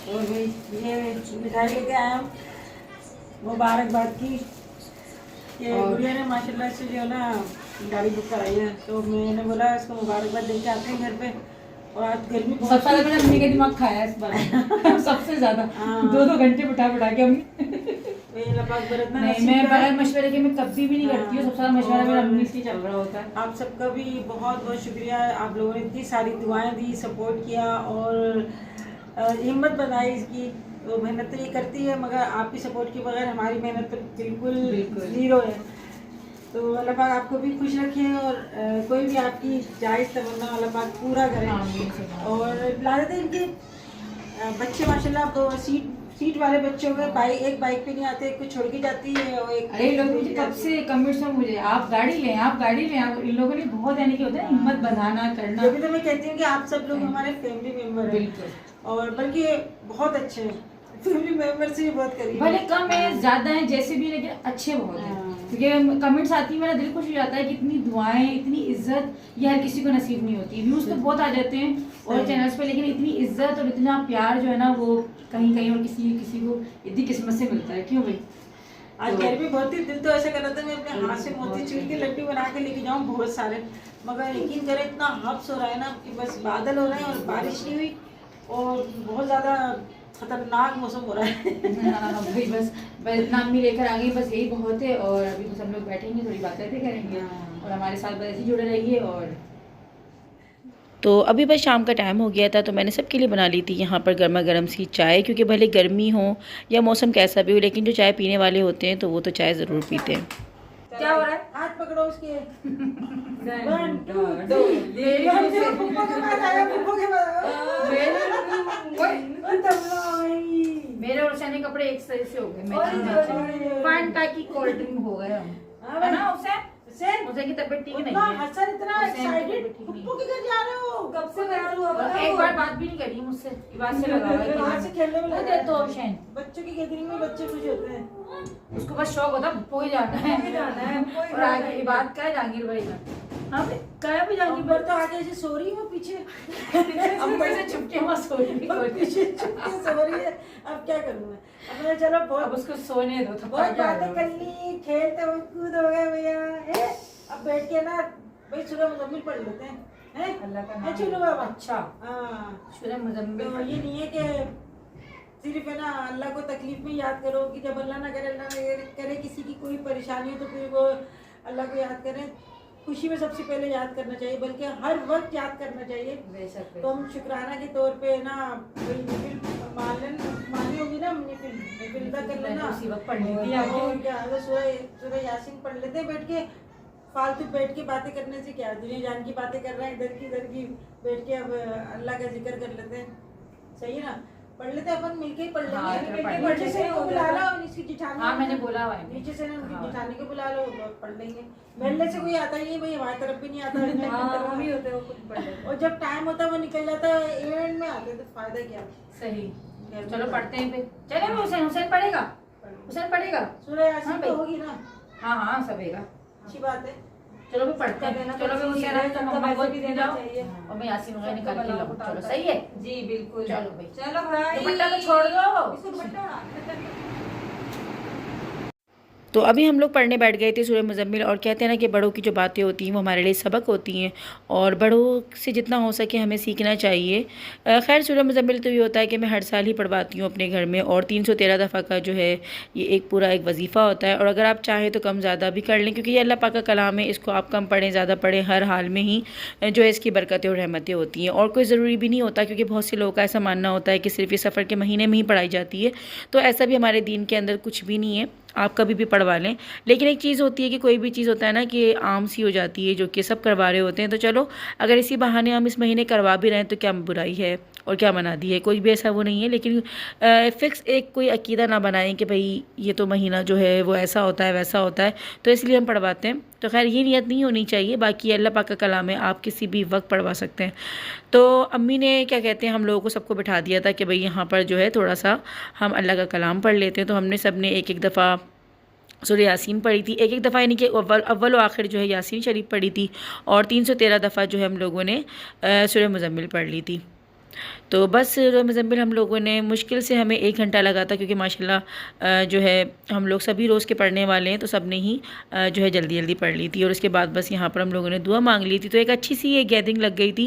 और भाई ये मिठाई लेके आया हूँ मुबारकबाद की कि गुड़िया ने माशाल्लाह से जो है ना गाड़ी बुक कराई है, तो मैंने बोला इसको मुबारकबाद देके आते हैं घर पे। और आज गर्मी बहुत सबसे ज्यादा मैंने अम्मी का दिमाग खाया इस बार सबसे ज्यादा 2-2 घंटे बिठा के अम्मी नहीं, मैं बगैर मशवरे के मैं कभी भी नहीं करती हूँ। सबसे ज्यादा मशवरा मेरा अम्मी से चल रहा होता है। आप सबका भी बहुत बहुत शुक्रिया, आप लोगों ने इतनी सारी दुआएं दी, सपोर्ट किया और हिम्मत बनाई इसकी। तो मेहनत तो ये करती है, मगर आपकी सपोर्ट के बगैर हमारी मेहनत तो बिल्कुल ज़ीरो है। तो अल्लाह पाक आपको भी खुश रखे और कोई भी आपकी जायज़ तमन्ना अल्लाह पाक पूरा करे। और लाते इनके बच्चे माशाल्लाह अब सीट वाले बच्चे हो गए, एक बाइक पे नहीं आते, एक को छोड़ के जाती है और एक अरे लोग मुझे कब से कमेंट्स में मुझे आप गाड़ी लें इन लोगों ने बहुत यानी कि होता है हिम्मत बनाना करना। जब भी तो मैं कहती हूँ कि आप सब लोग हमारे फैमिली मेंबर हैं और बल्कि बहुत अच्छे हैं, फैमिली मेंबर से भी बहुत करीब, भले कम है ज्यादा है जैसे भी, लेकिन अच्छे बहुत हैं। क्योंकि कमेंट्स आती है मेरा दिल खुश हो जाता है कि इतनी दुआएं इतनी इज्जत ये हर किसी को नसीब नहीं होती। व्यूज तो बहुत आ जाते हैं और चैनल्स पे, लेकिन इतनी इज्जत और इतना प्यार जो है ना वो कहीं कहीं और किसी को इतनी किस्मत से मिलता है। क्यों भाई आज घर में बहुत ही दिल तो ऐसा कर रहा था मैं अपने हाथ से मोतीचूर के लड्डू बना के लेके जाऊँ बहुत सारे, मगर यकीन करें इतना हब्स हो रहा है ना कि बस बादल हो रहे हैं और बारिश नहीं हुई और बहुत ज़्यादा खतरनाक मौसम हो रहा है। भाई बस इतना अम्मी लेकर आ गई, बस यही बहुत है। और अभी बस हम लोग बैठेंगे, थोड़ी बातें करेंगे और हमारे साथ बस ऐसे जुड़े रहिए। और तो अभी बस शाम का टाइम हो गया था, तो मैंने सबके लिए बना ली थी यहाँ पर गर्मा गर्म सी चाय, क्योंकि भले गर्मी हो या मौसम कैसा भी हो, लेकिन जो चाय पीने वाले होते हैं तो वो तो चाय ज़रूर पीते हैं। क्या हो रहा है? हाथ पकड़ो उसके। मेरे और शनि कपड़े एक सही से हो गए। फैंटा की कोल्ड ड्रिंक हो गए हम, है ना? उसे की तबीयत ठीक नहीं है। हसन इतना एक्साइटेड, पप्पू के घर जा रहे हो? कब से जा रहे हो? एक बार बात भी नहीं करी मुझसे, बात से लगा हुआ है बाहर से खेलने में लगा है। तो शैन बच्चों की गैदरिंग में बच्चे खुश होते हैं, उसको बस शौक होता है कोई जाना है और आगे ये बात क्या है जहांगीर भाई का। हाँ क्या भी जहांगीर अंबर तो आगे ऐसे सो रही है, वो पीछे अंबर से छुपके मत सो रही पीछे छुपके सो रही है। अब क्या करूँ मैं? अब मैं चलो अब बहुत उसको सोने दो, बहुत बातें कर ली, खेलते हुए कूद हो गए भैया। अब बैठ के ना भाई सूरह मुज़म्मिल पढ़ लेते हैं, हैं? अल्लाह का है चलो बाबा। अच्छा हाँ, सूरह मुज़म्मिल तो ये नहीं है कि सिर्फ है ना अल्लाह को तकलीफ में याद करो कि जब अल्लाह ना करे किसी की कोई परेशानी हो तो फिर वो अल्लाह को याद करें। खुशी में सबसे पहले याद करना चाहिए, बल्कि हर वक्त याद करना चाहिए। तो हम शुक्राना के तौर पे ना मानी होगी ना, निफिल कर लेना, उसी वक्त पढ़ लेती सूरह यासीन पढ़ लेते हैं बैठ के। फालतू बैठ के बातें करने से क्या, दुनिया जान की बातें कर रहे हैं इधर की बैठ के। अब अल्लाह का जिक्र कर लेते हैं, सही है ना? पढ़ लेते हैं अपन मिलके ही पढ़ लेंगे। नीचे से इनको बुला लो, इसकी जिठानी। हाँ मैंने बोला हुआ है, नीचे से उनकी जिठानी को बुला लो, पढ़ लेंगे। मेले से कोई आता ही नहीं भाई, हमारी तरफ भी नहीं आता। भी होते हो खुद पढ़ लेते। और जब टाइम होता है वो निकल जाता है, एंड में आते तो फायदा क्या? सही, चलो पढ़ते हैं फिर। चले हुसैन पढ़ेगा सूरह यासीन तो होगी ना? हाँ सबेगा, अच्छी बात है। चलो भी पढ़ते हैं। चलो भी हुसैन तो मम्मा को भी दे जाओ और मैं यासीन वगैरह निकाल के लाऊं। चलो सही है जी बिल्कुल। चलो भाई, चलो भाई, दुपट्टा तो छोड़ दो। इसको दुपट्टा। तो अभी हम लोग पढ़ने बैठ गए थे सूरह मुज़म्मिल, और कहते हैं ना कि बड़ों की जो बातें होती हैं वो हमारे लिए सबक होती हैं और बड़ों से जितना हो सके हमें सीखना चाहिए। खैर सूरह मुज़म्मिल तो ये होता है कि मैं हर साल ही पढ़वाती हूँ अपने घर में, और 313 दफ़ा का जो है ये एक पूरा एक वजीफ़ा होता है। और अगर आप चाहें तो कम ज़्यादा भी कर लें, क्योंकि ये अल्लाह पाक का कलाम है, इसको आप कम पढ़ें ज़्यादा पढ़ें, हर हाल में ही जो है इसकी बरकतें और रहमतें होती हैं। और कोई ज़रूरी भी नहीं होता, क्योंकि बहुत से लोगों का ऐसा मानना होता है कि सिर्फ ये सफ़र के महीने में ही पढ़ाई जाती है, तो ऐसा भी हमारे दीन के अंदर कुछ भी नहीं है, आप कभी भी पढ़वा लें। लेकिन एक चीज़ होती है कि कोई भी चीज़ होता है ना कि आम सी हो जाती है, जो कि सब करवा रहे होते हैं, तो चलो अगर इसी बहाने हम इस महीने करवा भी रहे हैं तो क्या बुराई है और क्या मना दी है? कोई भी ऐसा वो नहीं है। लेकिन फ़िक्स एक कोई अकीदा ना बनाएं कि भाई ये तो महीना जो है वो ऐसा होता है वैसा होता है, तो इसलिए हम पढ़वाते हैं। तो खैर ये नियत नहीं होनी चाहिए, बाकी अल्लाह पाक का कलाम है, आप किसी भी वक्त पढ़वा सकते हैं। तो अम्मी ने क्या कहते हैं हम लोगों को सबको बिठा दिया था कि भाई यहाँ पर जो है थोड़ा सा हम अल्लाह का कलाम पढ़ लेते हैं। तो हमने सब ने एक एक दफ़ा सूरह यासीन पढ़ी थी, एक एक दफ़ा यानी कि अव्वल व आखिर जो है यासीन शरीफ पढ़ी थी, और 313 दफ़ा जो है हम लोगों ने सूरह मुज़म्मिल पढ़ ली थी। तो बस मुज़म्मिल हम लोगों ने मुश्किल से हमें 1 घंटा लगा था, क्योंकि माशाल्लाह जो है हम लोग सभी रोज़ के पढ़ने वाले हैं, तो सब ने ही जो है जल्दी जल्दी पढ़ ली थी। और उसके बाद बस यहाँ पर हम लोगों ने दुआ मांग ली थी, तो एक अच्छी सी एक गैदरिंग लग गई थी।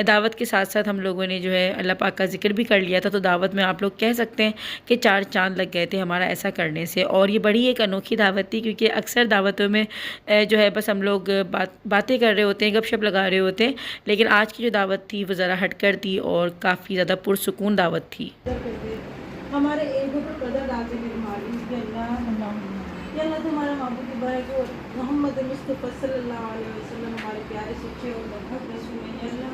दावत के साथ साथ हम लोगों ने जो है अल्लाह पाक का ज़िक्र भी कर लिया था। तो दावत में आप लोग कह सकते हैं कि 4 चाँद लग गए थे हमारा ऐसा करने से। और ये बड़ी एक अनोखी दावत थी, क्योंकि अक्सर दावतों में जो है बस हम लोग बातें कर रहे होते हैं, गपशप लगा रहे होते हैं, लेकिन आज की जो दावत थी वो ज़रा हटकर थी और काफ़ी ज़्यादा पुरसुकून दावत थी। हमारे ईगो पर कदर डालते मेरे मालिक अल्लाह तुम्हारा महबूब मुबारक और मोहम्मद मुस्तफ़ा सल्लल्लाहु अलैहि वसल्लम हमारे प्यारे सच्चे और भक्त रसूल हैं। अल्लाह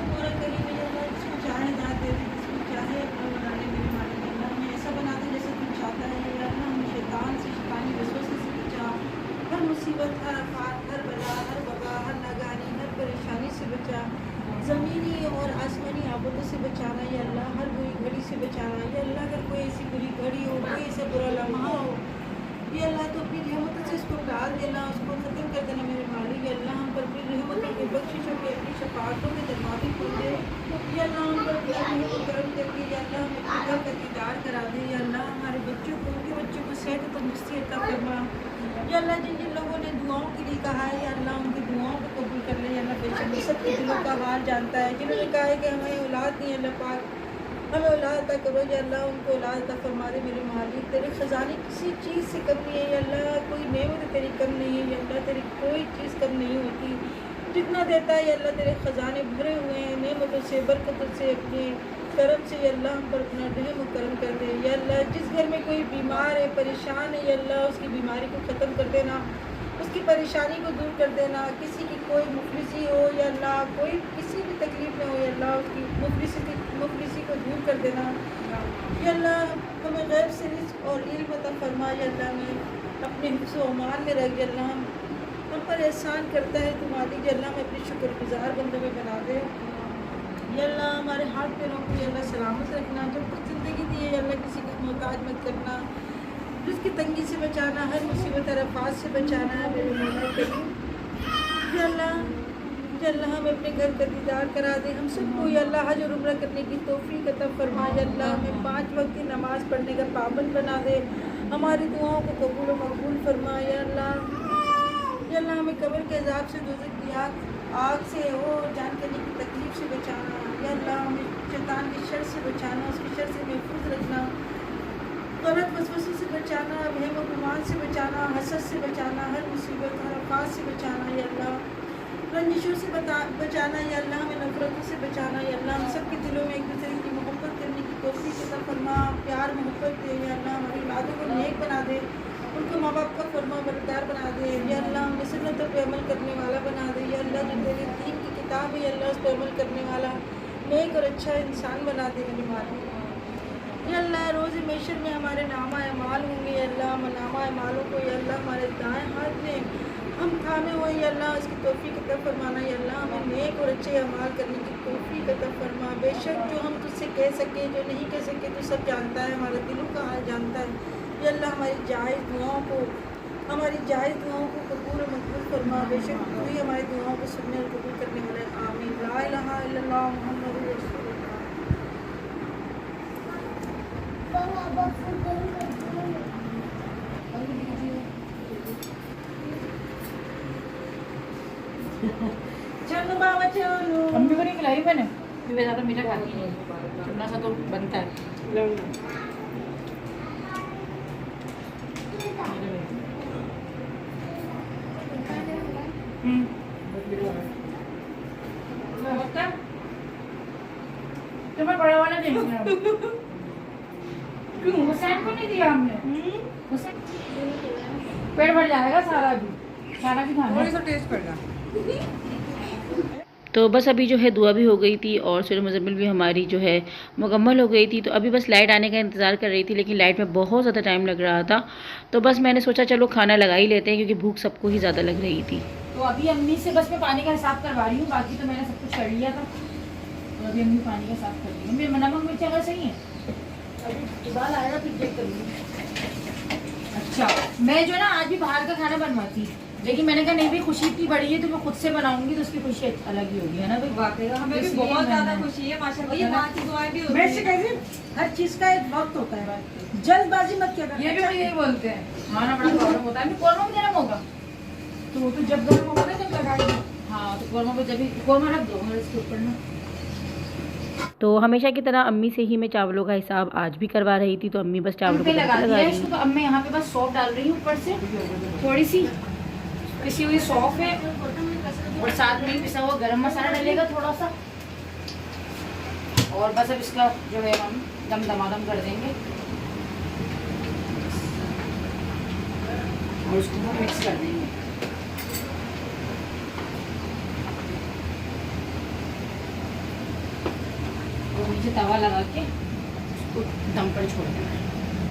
तुम्हारा करीम है अल्लाह, जिसको चाहे दात दे दे, जिसको चाहे अपना बनाने मेरे मालिक अल्लाह हमें ऐसा बना दे जैसा तुम चाहता है। या अल्लाह हमें शैतान से, शैतानी वसवसे से बचा, हर मुसीबत, हर आफत, हर बला, हर वबा, हर नागानी, हर परेशानी से बचा, ज़मीनी और आसमानी आफतों से बचाना। या अल्लाह हर बुरी घड़ी से बचाना। या अल्लाह अगर कोई ऐसी बुरी घड़ी हो, कोई ऐसा बुरा लम्हा हो, या अल्लाह तो अपनी रहमतों से इसको डाल देना, उसको ख़त्म कर देना मेरे मालिक। या अल्लाह हम पर अपनी रहमतों के, बख्शिशों के, अपनी शफाअतों के दरवाज़े खोल दे। या अल्लाह हम पर अपना रहम करम करके या अल्लाह हमें अपने घर का दीदार करा दे। या अल्लाह हमारे बच्चों को, उनके बच्चों को सेहत और तंदुरुस्ती अता फरमा। या अल्लाह जिन जिन लोगों ने दुआओं के लिए कहा है, या अल्लाह उनकी दुआओं को कबूल कर ले। या अल्लाह बेशक सबके दिलों का हाल जानता है। जिन्होंने कहा है कि हमें औलाद नहीं, अल्लाह पाक हमें औलाद अता करो। या अल्लाह उनको औलाद अता फरमा दे मेरे मालिक। तेरे ख़जाने किसी चीज़ से कम नहीं है। या अल्लाह कोई नेमत तेरी कम नहीं है। या अल्लाह तेरी कोई चीज़ कम नहीं होती, जितना देता है। या अल्लाह तेरे ख़जाने भरे हुए हैं नेमतों से, बरकतों से, अपने करम से। या अल्लाह हम पर अपना रहम और करम कर दे। या अल्लाह जिस घर में कोई बीमार है, परेशान है, या अल्लाह उसकी बीमारी को ख़त्म कर देना, उसकी परेशानी को दूर कर देना। किसी की कोई मुफलिसी हो, या अल्लाह कोई किसी भी तकलीफ़ में हो, या अल्लाह उसकी मुफलिसी को दूर कर देना। या अल्लाह हमें गैब से रिज़्क़ और इल्म अता फरमा। या अल्लाह में अपने हिफ्ज़ व अमान में रख। या अल्लाह हम पर एहसान करता है तू मालिक। या अल्लाह हमें अपने शुक्रगुज़ार बंदों में बना दे। या अल्लाह हमारे हाथ पैरों को या अल्लाह सलामत रखना। जब कुछ ज़िंदगी दी है या अल्लाह किसी का मोहताज मत करना, जिसकी तंगी से बचाना, हर मुसीबत और आफत से बचाना है मेरे मौला करीम। या अल्लाह हमें अपने घर का दीदार करा दे। हम सबको या अल्लाह हज और उम्रा करने की तौफीक अता फरमा। या अल्लाह हमें 5 वक्त की नमाज़ पढ़ने का पाबंद बना दे। हमारी दुआओं को कबूल और मकबूल फरमा। या अल्लाह हमें कब्र के अज़ाब से, दोज़ख की आग से और जान करने की तकलीफ़ से बचाना। या अल्लाह हमें शैतान के शर से बचाना, उसके शर से महफूज रखना, गलत वसवसों से बचाना, वहम और गुमान से बचाना, हसद से बचाना, हर मुसीबत, हर आफत से बचाना। या अल्लाह रंजिशों से बचाना। या अल्लाह हमें नफरतों से बचाना। या अल्लाह हम सबके दिलों में एक दूसरे की मोहब्बत करने की तौफीक अता फरमा, प्यार मोहब्बत दे। या अल्लाह हमारी औलादों को नेक बना दे, उनको माँ बाप का फरमा बरदार बना दे। या अल्लाह हमें सुन्नतों पर अमल करने वाला बना दे। या अल्लाह जो तेरे दीन की किताब है, या अल्लाह उस पर अमल करने वाला नेक और अच्छा इंसान बना दे मेरे मालिक। या अल्लाह रोज़ महशर में हमारे नामा अमाल होंगे। या अल्लाह हम नामा अमालों को या अल्लाह हमारे दाएँ हाथ में हम थामे हुए। या अल्लाह उसकी तौफीक अता फरमाना। या अल्लाह हमें नेक और अच्छे अमाल करने की तौफीक अता फरमा। बेशक जो हम तुझसे कह सके, जो नहीं कह सके, तो सब जानता है, हमारे दिलों का हाल जानता है। या अल्लाह हमारी जायज़ दुआओं को कबूल और मकबूल फरमा। बेशक तू ही हमारी दुआओं को सुनने और कबूल करने वाला है। आमीन। ला इलाहा इल्लल्लाह मुहम्मदुर रसूलुल्लाह। चलो बाबा चलो। मम्मी को नहीं खिलाई मैंने, मैं ज़्यादा मीठा खाती नहीं, थोड़ा सा तो बनता है। तुम्हें बड़ा वाला देंगे क्यों? हुसैन को नहीं दिया हमने। हुसैन पेट भर जाएगा सारा भी खाना, थोड़ी सा टेस्ट करना। तो बस अभी जो है दुआ भी हो गई थी और सूरह मुज़म्मिल भी हमारी जो है मुकम्मल हो गई थी। तो अभी बस लाइट आने का इंतज़ार कर रही थी, लेकिन लाइट में बहुत ज़्यादा टाइम लग रहा था। तो बस मैंने सोचा चलो खाना लगा ही लेते हैं, क्योंकि भूख सबको ही ज़्यादा लग रही थी। तो अभी अम्मी से बस मैं पानी का हिसाब करवा रही हूँ, बाकी तो मैंने सब कुछ कर लिया था। तो अभी अम्मी पानी का हिसाब कर रही है। मेरा नमक मिर्च अगर सही है, अभी उबाल आएगा फिर चेक करूँगी। अच्छा मैं जो ना आज भी बाहर का खाना बनवाती, लेकिन मैंने कहा नहीं भाई, खुशी इतनी बड़ी है तो मैं खुद से बनाऊंगी तो उसकी खुशी अलग ही होगी, है ना भाई। वाकई हमें भी इसलिए बहुत ज्यादा मैंने- खुशी है माशाल्लाह। ये माँ की दुआएं भी होती मैं से हैं। कहती हर चीज का एक वक्त होता है, जल्दबाजी मत किया ये भी मुझे यही बोलते हैं, खाना बड़ा प्रॉब्लम होता है। कौरमा में गर्म होगा तो वो तो जब गर्म होगा ना तब लगाएगी। हाँ तो कौरमा पे जब भी कौरमा रख दो मेरे इसके ऊपर ना। तो हमेशा की तरह अम्मी से ही मैं चावलों का हिसाब आज भी करवा रही थी। तो अम्मी बस चावलों पे को लगा तड़का दिया लगा है रही इसको। तो अब मैं यहाँ पे बस सौंफ डाल रही हूँ ऊपर से, थोड़ी सी पिसी हुई सौंफ है और साथ में ही पिसा हुआ गरम मसाला डलेगा थोड़ा सा। और बस अब इसका जो है हम दमादम कर देंगे और उसको हम मिक्स कर देंगे। और नीचे तवा लगा के उसको दम पर छोड़ देना है।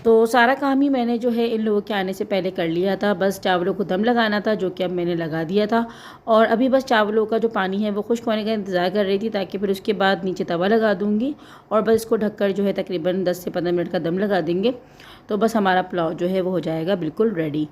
तो सारा काम ही मैंने जो है इन लोगों के आने से पहले कर लिया था। बस चावलों को दम लगाना था, जो कि अब मैंने लगा दिया था। और अभी बस चावलों का जो पानी है वो खुश्क होने का इंतज़ार कर रही थी, ताकि फिर उसके बाद नीचे तवा लगा दूँगी और बस इसको ढककर जो है तकरीबन 10 से 15 मिनट का दम लगा देंगे। तो बस हमारा पुलाव जो है वो हो जाएगा बिल्कुल रेडी।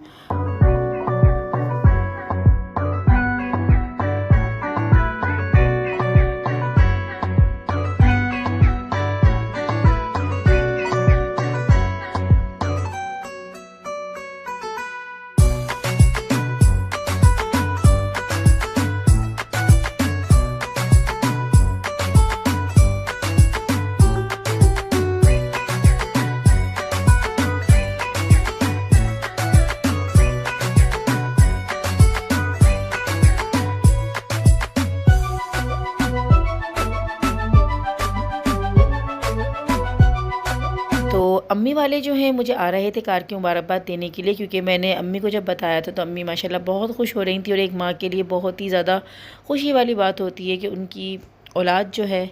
तो अम्मी वाले जो हैं मुझे आ रहे थे कार की मुबारकबाद देने के लिए, क्योंकि मैंने अम्मी को जब बताया था तो अम्मी माशाल्लाह बहुत खुश हो रही थी। और एक माँ के लिए बहुत ही ज़्यादा खुशी वाली बात होती है कि उनकी औलाद जो है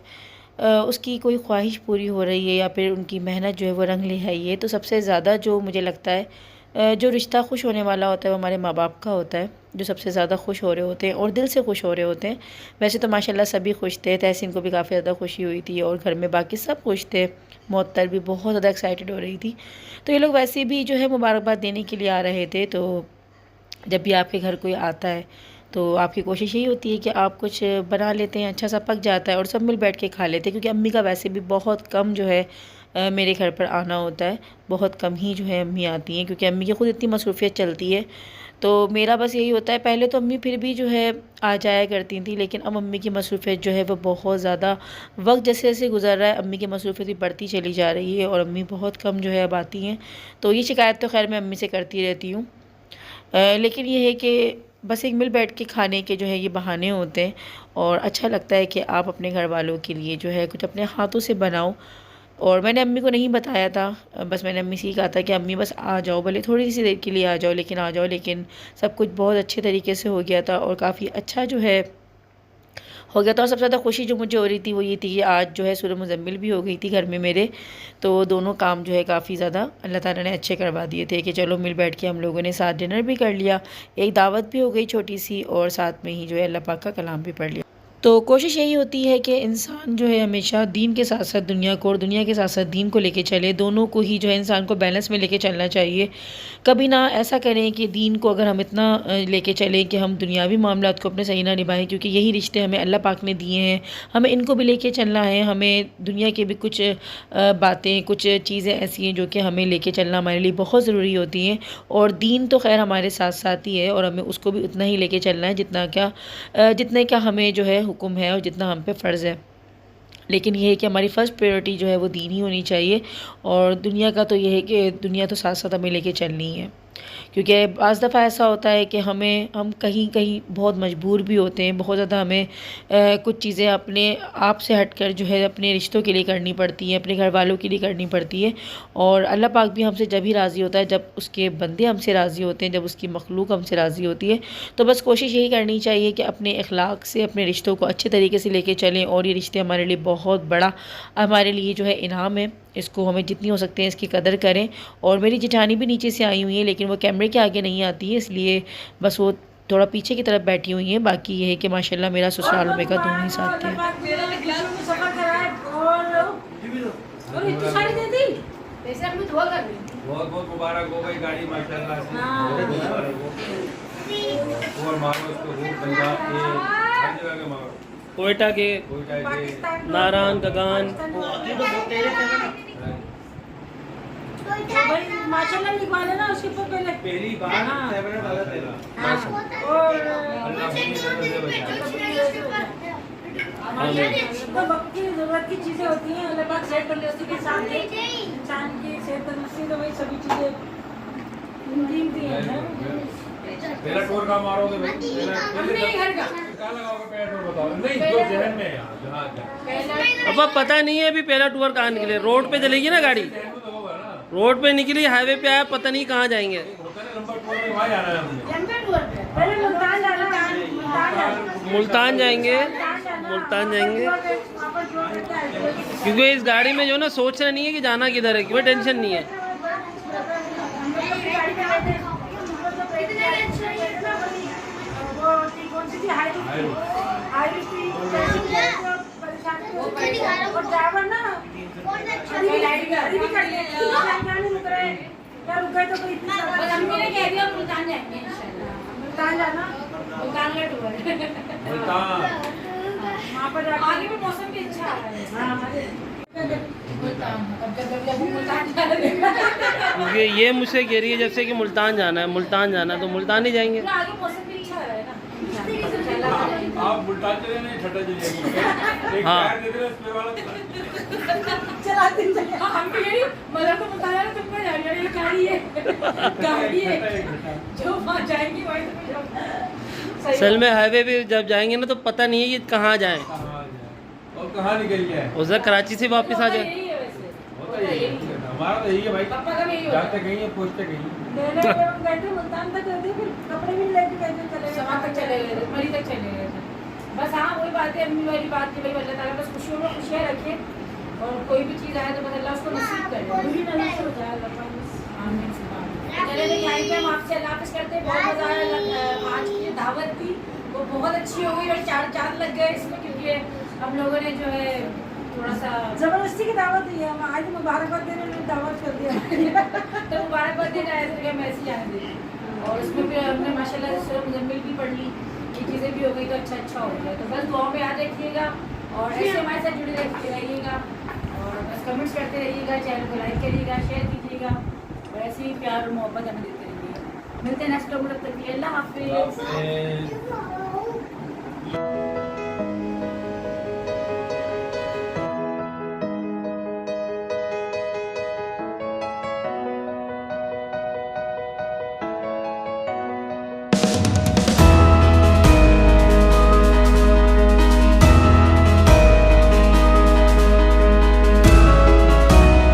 उसकी कोई ख्वाहिश पूरी हो रही है या फिर उनकी मेहनत जो है वो रंग ले आई है। तो सबसे ज़्यादा जो मुझे लगता है जो रिश्ता खुश होने वाला होता है वो हमारे माँ बाप का होता है, जो सबसे ज़्यादा खुश हो रहे होते हैं और दिल से खुश हो रहे होते हैं। वैसे तो माशाल्लाह सभी खुश थे, तहसीन को भी काफ़ी ज़्यादा खुशी हुई थी और घर में बाकी सब खुश थे। मुअत्तर भी बहुत ज़्यादा एक्साइटेड हो रही थी। तो ये लोग वैसे भी जो है मुबारकबाद देने के लिए आ रहे थे। तो जब भी आपके घर कोई आता है तो आपकी कोशिश यही होती है कि आप कुछ बना लेते हैं, अच्छा सा पक जाता है और सब मिल बैठ के खा लेते हैं। क्योंकि अम्मी का वैसे भी बहुत कम जो है मेरे घर पर आना होता है, बहुत कम ही जो है अम्मी आती हैं, क्योंकि अम्मी की ख़ुद इतनी मसरूफ़ियत चलती है। तो मेरा बस यही होता है, पहले तो अम्मी फिर भी जो है आ जाया करती थी, लेकिन अब अम्मी की मसरूफ़ियत जो है वो बहुत ज़्यादा, वक्त जैसे जैसे गुजर रहा है अम्मी की मसरूफ़ियत भी बढ़ती चली जा रही है और अम्मी बहुत कम जो है अब आती हैं। तो ये शिकायत तो खैर मैं अम्मी से करती रहती हूँ, लेकिन ये है कि बस एक मिल बैठ के खाने के जो है ये बहाने होते हैं और अच्छा लगता है कि आप अपने घर वालों के लिए जो है कुछ अपने हाथों से बनाओ। और मैंने अम्मी को नहीं बताया था, बस मैंने अम्मी से ही कहा था कि अम्मी बस आ जाओ, भले थोड़ी सी देर के लिए आ जाओ, लेकिन आ जाओ। लेकिन सब कुछ बहुत अच्छे तरीके से हो गया था और काफ़ी अच्छा जो है हो गया था। और सबसे ज़्यादा खुशी जो मुझे हो रही थी वो ये थी कि आज जो है सूरह मुज़म्मिल भी हो गई थी घर में मेरे। तो दोनों काम जो है काफ़ी ज़्यादा अल्लाह ताला ने अच्छे करवा दिए थे कि चलो मिल बैठ के हम लोगों ने साथ डिनर भी कर लिया, एक दावत भी हो गई छोटी सी और साथ में ही जो है अल्लाह पाक का कलाम भी पढ़ लिया। तो कोशिश यही होती है कि इंसान जो है हमेशा दीन के साथ साथ दुनिया को और दुनिया के साथ साथ दीन को लेके चले, दोनों को ही जो है इंसान को बैलेंस में लेके चलना चाहिए। कभी ना ऐसा करें कि दीन को अगर हम इतना लेके चलें कि हम दुनियावी मामलात को अपने सही ना निभाएं, क्योंकि यही रिश्ते हमें अल्लाह पाक ने दिए हैं, हमें इनको भी लेके चलना है। हमें दुनिया के भी कुछ बातें, कुछ चीज़ें ऐसी हैं जो कि हमें लेके चलना हमारे लिए बहुत ज़रूरी होती हैं और दीन तो खैर हमारे साथ साथ ही है और हमें उसको भी उतना ही लेके चलना है जितने का हमें जो है हुक्म है और जितना हम पे फ़र्ज़ है। लेकिन ये है कि हमारी फ़र्स्ट प्रायोरिटी जो है वो दीन ही होनी चाहिए और दुनिया का तो ये है कि दुनिया तो साथ साथ हमें लेके चलनी है। क्योंकि बाज़ दफ़ा ऐसा होता है कि हम कहीं कहीं बहुत मजबूर भी होते हैं, बहुत ज़्यादा हमें कुछ चीज़ें अपने आप से हटकर जो है अपने रिश्तों के लिए करनी पड़ती हैं, अपने घर वालों के लिए करनी पड़ती है। और अल्लाह पाक भी हमसे जब ही राज़ी होता है जब उसके बंदे हमसे राज़ी होते हैं, जब उसकी मखलूक हमसे राज़ी होती है। तो बस कोशिश यही करनी चाहिए कि अपने अखलाक से अपने रिश्तों को अच्छे तरीके से लेके चलें और ये रिश्ते हमारे लिए बहुत बड़ा हमारे लिए जो है इनाम है, इसको हमें जितनी हो सकते हैं इसकी कदर करें। और मेरी जेठानी भी नीचे से आई हुई है, लेकिन वो कैमरे के आगे नहीं आती है, इसलिए बस वो थोड़ा पीछे की तरफ बैठी हुई हैं। बाकी ये है कि माशाल्लाह मेरा ससुराल में का दोनों ही साथ थे। और इतनी सारी दे दी। वैसे हम दुआ कर रहे हैं। बहुत बहुत मुबारक हो गई गाड़ी माशाल्लाह से। और मारो उसको वो पंजाब के हर जगह के मारो, कोयटा के, कोयटा के, पाकिस्तान के- नारायण, गगन। तो भाई माशाल्लाह लिखवा लेना उसके ऊपर पहले। पहली बार हाँ। 7 वाला तेरा हाँ, और तो वक्त की जरूरत की चीजें होती हैं, अल्लाह पाक सेहत तंदुरुस्ती के साथ दे। इंसान की सेहत तंदुरुस्ती तो भाई सभी चीजें कीमती हैं। पहला टूर का मारोगे भाई, पहले घर का क्या लगाओगे पहला टूर बताओ, नहीं जो जहन में है यार, जहाँ क्या अब पता नहीं है अभी पहला टूर कहाँ निकले। रोड पे चलेगी ना गाड़ी, जहन में तो होगा ना, रोड पे निकली, हाईवे पे आया, पता नहीं कहाँ जाएंगे। होता है नंबर टूर में, वहाँ जाना है हमने। पहले मुल्तान जाना, मुल्तान जाना। मुल्तान जाएंगे, जाना। मुल्तान जाएंगे। वापस टूर करके आएंगे। क्योंकि इस गाड़ी में जो ना सोचना नहीं है कि जाना किधर है, क्योंकि टेंशन नहीं है। ड्राइवर ना रुक गए तो कोई मम्मी ने कह दिया मुल्तान जाएंगे इंशाल्लाह। मुल्तान जाना, मुल्तान का टूर मुल्तान वहाँ पर जाके आगे भी मौसम भी अच्छा आ रहा है। हाँ, हमारे मुल्तान अब जब मुल्तान जा रहे हैं क्योंकि ये मुझसे कह रही है जब से कि मुल्तान जाना है, मुल्तान जाना है, तो मुल्तान ही जाएंगे। आगे मौसम भी अच्छा आ रहा है ना। आप मुल्तान चले नहीं, छठा चलिए एक हाँ। टायर दे दे स्प्रे वाला चलाते चले। हाँ, हम भी यही मतलब तो बताया ना तुमको जा रही है, ये गाड़ी है गाड़ी है जो वहाँ जाएंगी वहीं तो सही असल में हाईवे पे जब जाएंगे ना तो पता नहीं है कि कहाँ जाएं। कहाँ जाए और कहाँ निकल गया है, उधर कराची से वापस आ जाए। यही है वैसे होता यही है, हमारा तो यही है भाई, पापा का भी यही होता जाते है। कहीं है पहुँचते कहीं लेने के हम गए थे मुल्तान तक गए थे, फिर कपड़े भी लेके गए थे, चले गए। सामान तक चले गए थे, मरी तक चले गए थे। बस हाँ वही बात है, अम्मी वाली बात है भाई, अल्लाह ताला बस खुशियों में खुशियाँ रखे और कोई भी चीज़ आए तो बस अल्लाह उसको नसीब करे। बुरी नजर से बचाया अल्लाह पाक बस। आमीन सुभान। चले तो यहीं पे हम आपसे अल्लाह हाफ़िज़ करते हैं। बहुत मज़ा आया, आज की जो दावत थी वो बहुत अच्छी हो गई और 4 चाँद लग गए इसमें, क्योंकि हम लोगों ने जो है थोड़ा सा जबरदस्ती की दावत दी है, हम आज मुबारकबाद देने ने दावत कर दिया। तो मुबारकबाद देने आए थे, मैं ऐसे जाने दी और उसमें फिर हमने माशाल्लाह से सूरह मुज़म्मिल भी पढ़ ली, ये चीज़ें भी हो गई तो अच्छा हो गया। तो बस दुआ में याद रखिएगा और ऐसे हमारे साथ जुड़े रहिएगा और बस कमेंट्स करते रहिएगा, चैनल को लाइक करिएगा, शेयर कीजिएगा और ऐसे ही प्यार और मोहब्बत हमें देते रहिएगा। मिलते हैं नेक्स्ट वीडियो में, तब तक के लिए अल्लाह हाफ़िज़। आपने